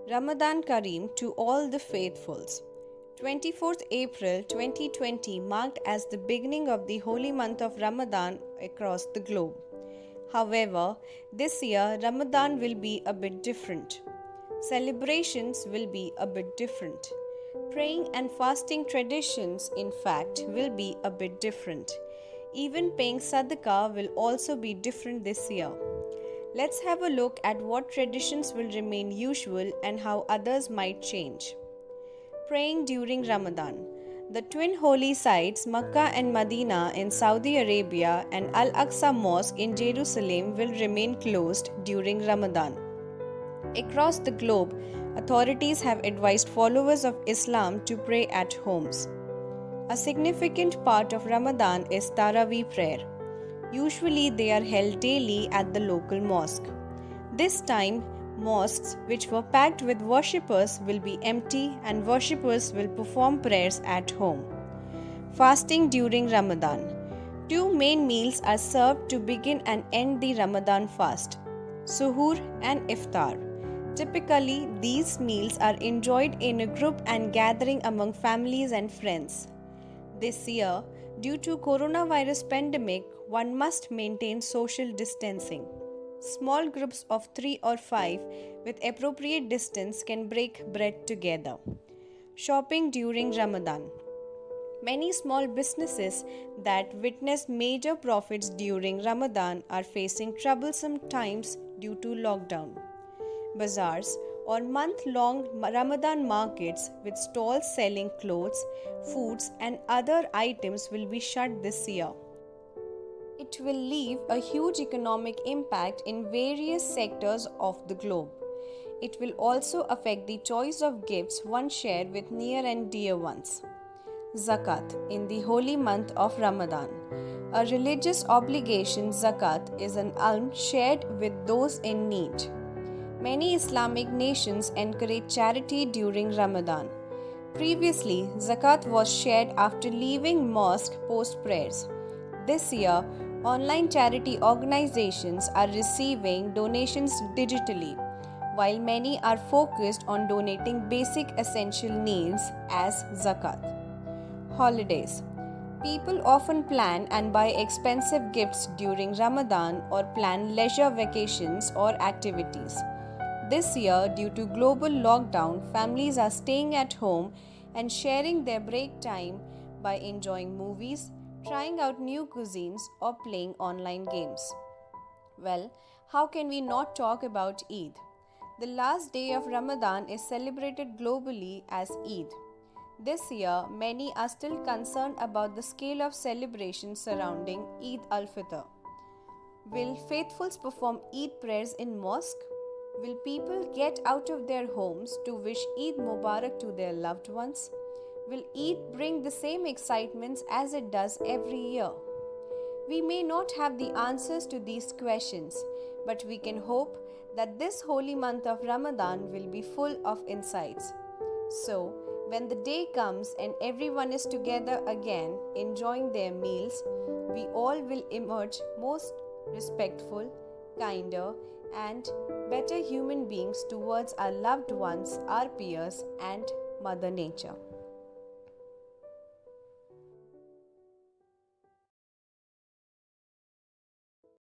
Ramadan Kareem to all the faithfuls. 24th April 2020 marked as the beginning of the holy month of Ramadan across the globe. However, this year Ramadan will be a bit different. Celebrations will be a bit different. Praying and fasting traditions, in fact, will be a bit different. Even paying sadaqah will also be different this year. Let's have a look at what traditions will remain usual and how others might change. Praying during Ramadan. The twin holy sites Makkah and Medina in Saudi Arabia and Al Aqsa Mosque in Jerusalem will remain closed during Ramadan. Across the globe, authorities have advised followers of Islam to pray at homes. A significant part of Ramadan is Taraweeh prayer. Usually, they are held daily at the local mosque. This time, mosques which were packed with worshippers will be empty and worshippers will perform prayers at home. Fasting during Ramadan. Two main meals are served to begin and end the Ramadan fast: suhoor and iftar. Typically, these meals are enjoyed in a group and gathering among families and friends. This year, due to coronavirus pandemic, one must maintain social distancing. Small groups of 3 or 5 with appropriate distance can break bread together. Shopping during Ramadan. Many small businesses that witnessed major profits during Ramadan are facing troublesome times due to lockdown. Bazaars or month-long Ramadan markets with stalls selling clothes, foods and other items will be shut this year. It will leave a huge economic impact in various sectors of the globe. It will also affect the choice of gifts one shared with near and dear ones. Zakat in the holy month of Ramadan. A religious obligation, zakat is an alms shared with those in need. Many Islamic nations encourage charity during Ramadan. Previously, zakat was shared after leaving mosque post prayers. This year, online charity organizations are receiving donations digitally, while many are focused on donating basic essential needs as zakat. Holidays. People often plan and buy expensive gifts during Ramadan or plan leisure vacations or activities. This year, due to global lockdown, families are staying at home and sharing their break time by enjoying movies, trying out new cuisines, or playing online games. Well, how can we not talk about Eid? The last day of Ramadan is celebrated globally as Eid. This year, many are still concerned about the scale of celebrations surrounding Eid al-Fitr. Will faithfuls perform Eid prayers in mosque? Will people get out of their homes to wish Eid Mubarak to their loved ones? Will Eid bring the same excitements as it does every year? We may not have the answers to these questions, but we can hope that this holy month of Ramadan will be full of insights. So, when the day comes and everyone is together again enjoying their meals, we all will emerge most respectful, kinder, and better human beings towards our loved ones, our peers, and Mother Nature.